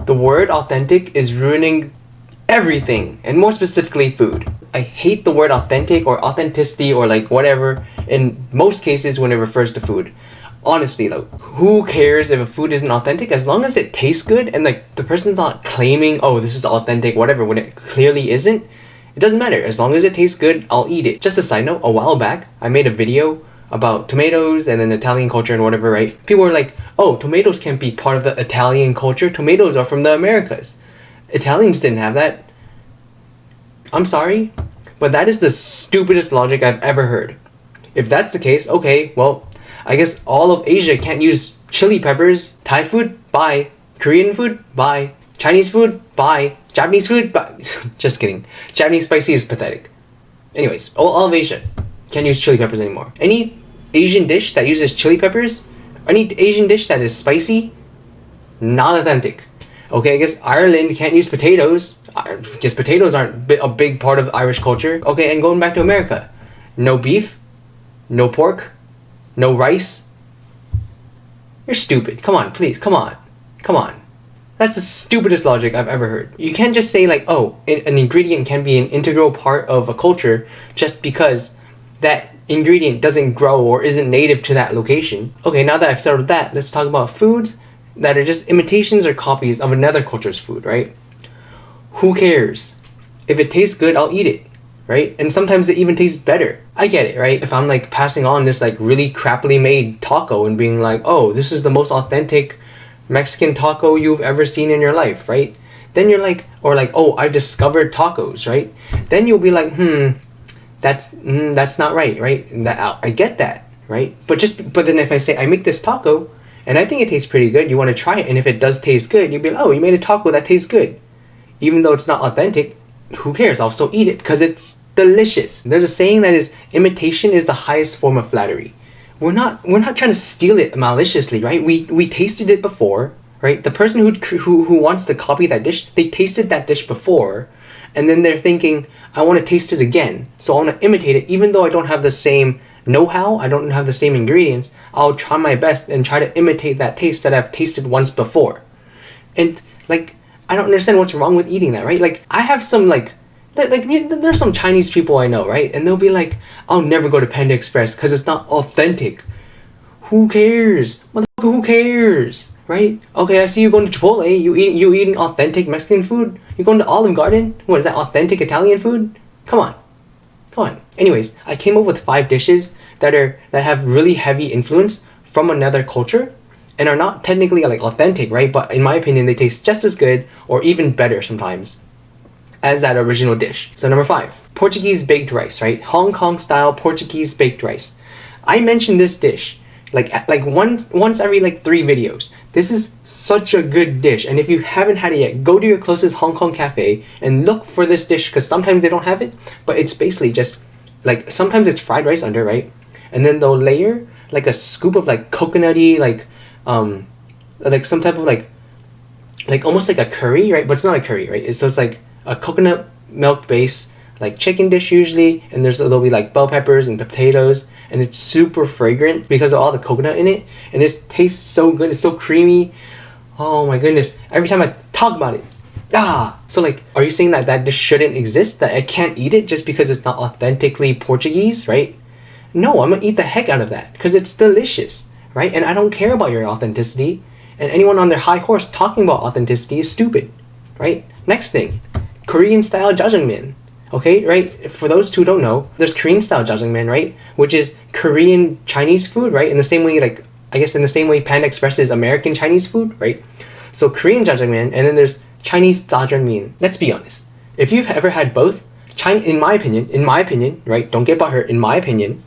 The word authentic is ruining everything, and more specifically food. I hate the word authentic or authenticity or like whatever in most cases when it refers to food. Honestly though, who cares if a food isn't authentic as long as it tastes good and like the person's not claiming, oh, this is authentic, whatever, when it clearly isn't. It doesn't matter. As long as it tastes good, I'll eat it. Just a side note, a while back, I made a video about tomatoes and then Italian culture and whatever, right? People were like, oh, tomatoes can't be part of the Italian culture. Tomatoes are from the Americas. Italians didn't have that. I'm sorry, but that is the stupidest logic I've ever heard. If that's the case, okay, well, I guess all of Asia can't use chili peppers. Thai food? Bye. Korean food? Bye. Chinese food? Bye. Japanese food? Bye. Just kidding. Japanese spicy is pathetic. Anyways, all of Asia can't use chili peppers anymore. Any Asian dish that uses chili peppers, any Asian dish that is spicy, not authentic. Okay, I guess Ireland can't use potatoes. I guess potatoes aren't a big part of Irish culture. Okay, and going back to America, no beef, no pork, no rice. You're stupid. Come on, please. Come on. Come on. That's the stupidest logic I've ever heard. You can't just say like, oh, an ingredient can be an integral part of a culture just because that ingredient doesn't grow or isn't native to that location. Okay, now that I've settled that, let's talk about foods that are just imitations or copies of another culture's food, right? Who cares? If it tastes good, I'll eat it, right? And sometimes it even tastes better. I get it, right? If I'm like passing on this like really crappily made taco and being like, oh, this is the most authentic Mexican taco you've ever seen in your life, right? Then you're like, or like, oh, I discovered tacos, right? Then you'll be like, that's not right, right? I get that, right? But then if I say I make this taco and I think it tastes pretty good, you want to try it, and if it does taste good, you'll be like, oh, you made a taco that tastes good, even though it's not authentic. Who cares? I'll still eat it because it's delicious. There's a saying that is, imitation is the highest form of flattery. We're not trying to steal it maliciously, right? We tasted it before, right? The person who wants to copy that dish, they tasted that dish before, and then they're thinking, I want to taste it again, so I want to imitate it, even though I don't have the same know-how, I don't have the same ingredients. I'll try my best and try to imitate that taste that I've tasted once before. And like, I don't understand what's wrong with eating that, right? Like, I have some like there's some Chinese people I know, right? And they'll be like, I'll never go to Panda Express because it's not authentic. Who cares? Motherfucker, who cares? Right? Okay, I see you going to Chipotle. You eating authentic Mexican food? You going to Olive Garden? What is that, authentic Italian food? Come on. Anyways, I came up with 5 dishes that have really heavy influence from another culture and are not technically like authentic, right? But in my opinion, they taste just as good or even better sometimes as that original dish. So number 5, Portuguese baked rice, right? Hong Kong style Portuguese baked rice. I mentioned this dish like once every like 3 videos. This is such a good dish, and if you haven't had it yet, go to your closest Hong Kong cafe and look for this dish, because sometimes they don't have it, but it's basically just like, sometimes it's fried rice under, right? And then they'll layer like a scoop of like coconutty, like some type of like almost like a curry, right? But it's not a curry, right? So it's like a coconut milk base, like chicken dish usually, and there'll be like bell peppers and potatoes, and it's super fragrant because of all the coconut in it, and it tastes so good. It's so creamy. Oh my goodness, every time I talk about it, so like, are you saying that dish shouldn't exist, that I can't eat it just because it's not authentically Portuguese, right? No, I'm gonna eat the heck out of that because it's delicious, right? And I don't care about your authenticity, and anyone on their high horse talking about authenticity is stupid, right? Next thing, Korean style jjajangmyeon. Okay, right? For those who don't know, there's Korean style jjajangmyeon, right? Which is Korean Chinese food, right? In the same way, like, I guess in the same way Panda Express is American Chinese food, right? So Korean jjajangmyeon, and then there's Chinese jjajangmyeon. Let's be honest. If you've ever had both, in my opinion, right? Don't get butthurt. In my opinion,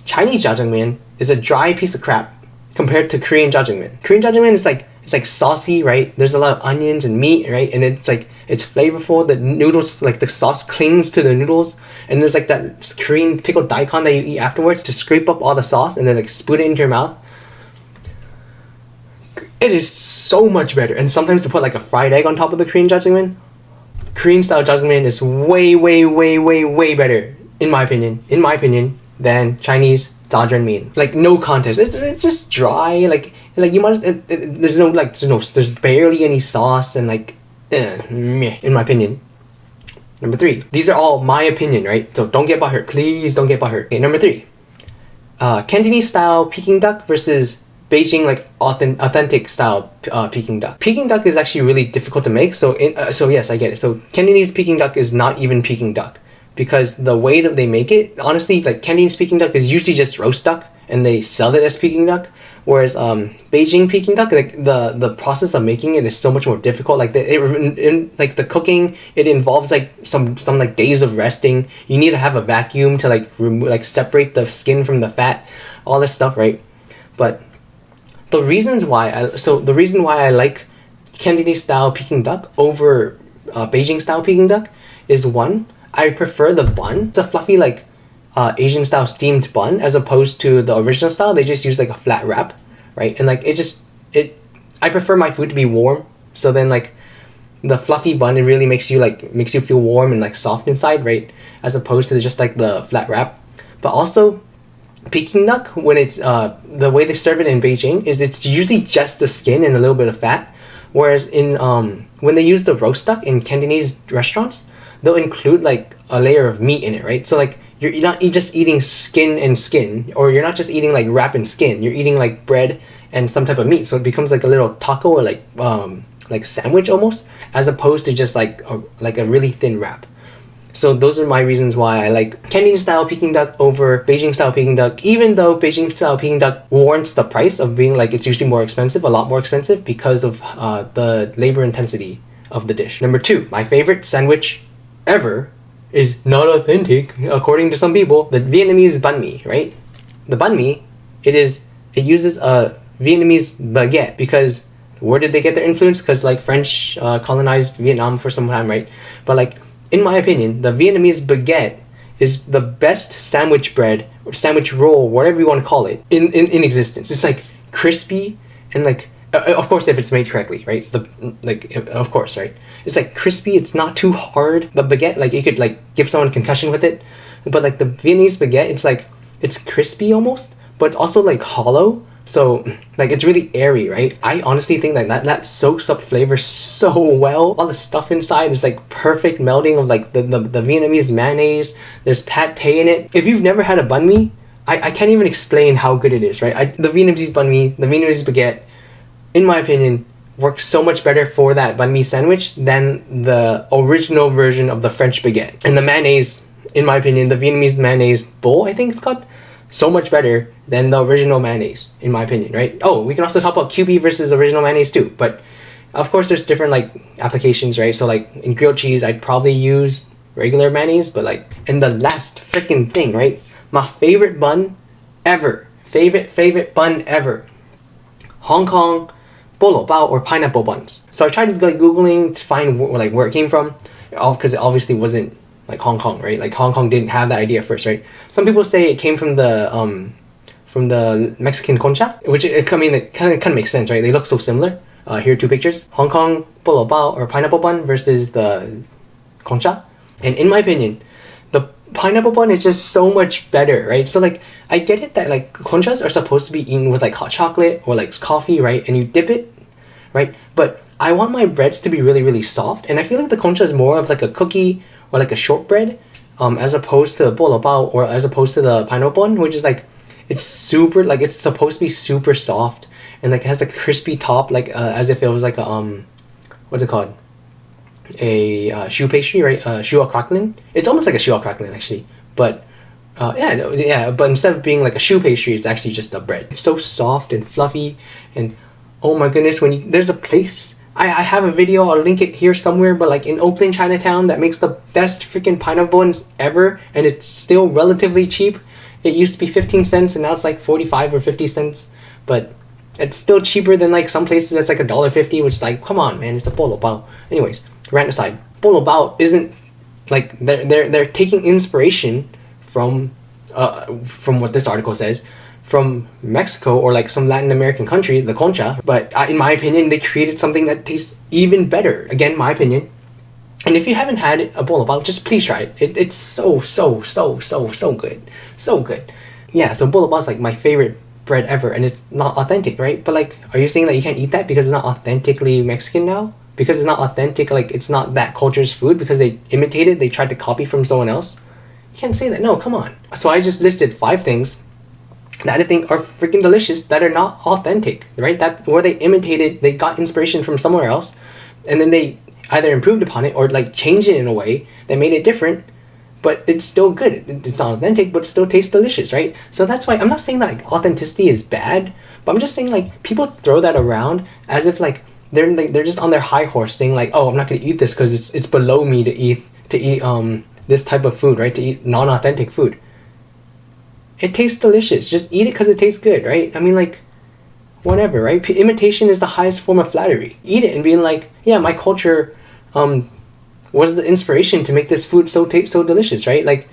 Chinese jjajangmyeon is a dry piece of crap compared to Korean jjajangmyeon. Korean jjajangmyeon is like, it's like saucy, right? There's a lot of onions and meat, right? And it's like, it's flavorful. The noodles, like the sauce clings to the noodles. And there's like that Korean pickled daikon that you eat afterwards to scrape up all the sauce and then like spoon it into your mouth. It is so much better. And sometimes to put like a fried egg on top of the Korean jjajangmyeon. Korean style jjajangmyeon is way better, in my opinion, than Chinese jjajangmyeon. Like, no contest. It's just dry. Like, Like you must. There's barely any sauce and like, meh, in my opinion. Number 3. These are all my opinion, right? So don't get butthurt. Please don't get butthurt. Okay, number 3. Cantonese style Peking duck versus Beijing like authentic style Peking duck. Peking duck is actually really difficult to make. So yes, I get it. So Cantonese Peking duck is not even Peking duck, because the way that they make it, honestly, like Cantonese Peking duck is usually just roast duck and they sell it as Peking duck. Whereas Beijing Peking duck, like the process of making it is so much more difficult. Like like the cooking, it involves like some like days of resting. You need to have a vacuum to like separate the skin from the fat, all this stuff, right? But the reason why I like Cantonese style Peking duck over Beijing style Peking duck is, one, I prefer the bun. It's a fluffy like Asian style steamed bun, as opposed to the original style. They just use like a flat wrap, right? And like I prefer my food to be warm. So then like the fluffy bun, it really makes you feel warm and like soft inside, right? As opposed to just like the flat wrap. But also Peking duck, when it's the way they serve it in Beijing is it's usually just the skin and a little bit of fat. Whereas in when they use the roast duck in Cantonese restaurants, they'll include like a layer of meat in it, right? So like you're not just eating skin and skin, or you're not just eating like wrap and skin. You're eating like bread and some type of meat, so it becomes like a little taco or like sandwich almost, as opposed to just like a really thin wrap. So those are my reasons why I like Cantonese style Peking duck over Beijing style Peking duck, even though Beijing style Peking duck warrants the price of being like it's usually more expensive, a lot more expensive, because of the labor intensity of the dish. Number 2, my favorite sandwich ever is not authentic, according to some people, the Vietnamese banh mi, right? The banh mi, it uses a Vietnamese baguette, because where did they get their influence? Because like French colonized Vietnam for some time, right? But like, in my opinion, the Vietnamese baguette is the best sandwich bread or sandwich roll, whatever you want to call it, in existence. It's like crispy and like, of course, if it's made correctly, right? Of course, right? It's like crispy. It's not too hard. The baguette, like you could like give someone a concussion with it, but like the Vietnamese baguette, it's crispy almost, but it's also like hollow. So like it's really airy, right? I honestly think that soaks up flavor so well. All the stuff inside is like perfect melding of like the Vietnamese mayonnaise. There's pad thai in it. If you've never had a banh mi, I can't even explain how good it is, right? The Vietnamese banh mi, the Vietnamese baguette, in my opinion, works so much better for that banh mi sandwich than the original version of the French baguette. And the mayonnaise, in my opinion, the Vietnamese mayonnaise bowl, I think it's called, so much better than the original mayonnaise, in my opinion, right? Oh, we can also talk about QB versus original mayonnaise too, but of course there's different like applications, right? So like in grilled cheese, I'd probably use regular mayonnaise, but like, and the last freaking thing, right? My favorite bun ever, favorite bun ever, Hong Kong bolo bao or pineapple buns. So I tried like Googling to find where it came from, because it obviously wasn't like Hong Kong, right? Like Hong Kong didn't have that idea first, right? Some people say it came from the Mexican concha, which it kind of makes sense, right? They look so similar. Here are 2 pictures: Hong Kong bolo bao or pineapple bun versus the concha. And in my opinion, the pineapple bun is just so much better, right? So like, I get it that like conchas are supposed to be eaten with like hot chocolate or like coffee, right? And you dip it, right? But I want my breads to be really, really soft, and I feel like the concha is more of like a cookie or like a shortbread, as opposed to the bolo bao or as opposed to the pineapple bun, which is like, it's super, like it's supposed to be super soft and like it has like crispy top, like as if it was like a what's it called, a choux pastry, right? Choux au craquelin. It's almost like a choux au craquelin actually, but but instead of being like a choux pastry, it's actually just a bread. It's so soft and fluffy, and oh my goodness, there's a place, I have a video, I'll link it here somewhere, but like in Oakland, Chinatown, that makes the best freaking pineapple buns ever, and it's still relatively cheap. It used to be 15 cents and now it's like 45 or 50 cents, but it's still cheaper than like some places that's like $1.50, which is like, come on man, it's a bolo bao. Anyways, rant aside, bolo bao isn't like, they're taking inspiration from what this article says, from Mexico or like some Latin American country, the concha, but in my opinion, they created something that tastes even better. Again, my opinion. And if you haven't had a bolo bao, just please try it. It's so good. So good. Yeah, so bolo bao is like my favorite bread ever, and it's not authentic, right? But like, are you saying that you can't eat that because it's not authentically Mexican now? Because it's not authentic, like it's not that culture's food because they imitated, they tried to copy from someone else? You can't say that. No, come on. So I just listed 5 things that I think are freaking delicious that are not authentic, right? That where they imitated, they got inspiration from somewhere else, and then they either improved upon it or like changed it in a way that made it different, but it's still good. It's not authentic, but it still tastes delicious, right? So that's why I'm not saying that like authenticity is bad, but I'm just saying like people throw that around as if like they're just on their high horse saying like, oh, I'm not gonna eat this because it's below me to eat this type of food, right? To eat non-authentic food. It tastes delicious. Just eat it because it tastes good, right? I mean, like, whatever, right? Imitation is the highest form of flattery. Eat it and being like, yeah, my culture was the inspiration to make this food so delicious, right? Like,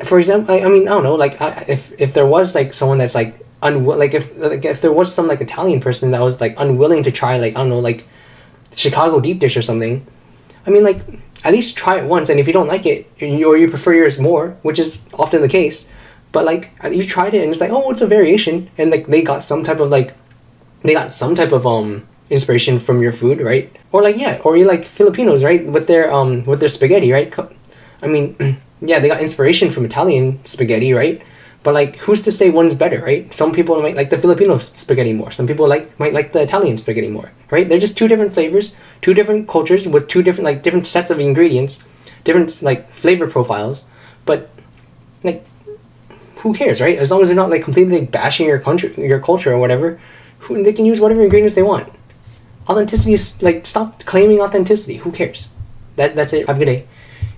for example, I mean, I don't know, like, if there was like someone that's like if there was some like Italian person that was like unwilling to try like, I don't know, like Chicago deep dish or something, I mean, like, at least try it once, and if you don't like it or you prefer yours more, which is often the case, but like you tried it and it's like, oh, it's a variation, and like they got some type of inspiration from your food, right? Or like, yeah, or you like Filipinos, right, with their spaghetti, right? I mean, yeah, they got inspiration from Italian spaghetti, right? But like, who's to say one's better, right? Some people might like the Filipino spaghetti more. Some people might like the Italian spaghetti more, right? They're just 2 different flavors, 2 different cultures with 2 different like different sets of ingredients, different like flavor profiles. But like, who cares, right? As long as they're not like completely like bashing your culture or whatever, they can use whatever ingredients they want. Authenticity is like, stop claiming authenticity. Who cares? That's it. Have a good day.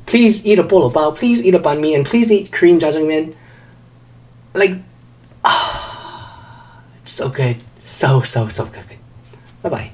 Please eat a bolo bao. Please eat a banh mi, and please eat Korean jjajangmyeon. Like, it's so good. So good. Bye bye.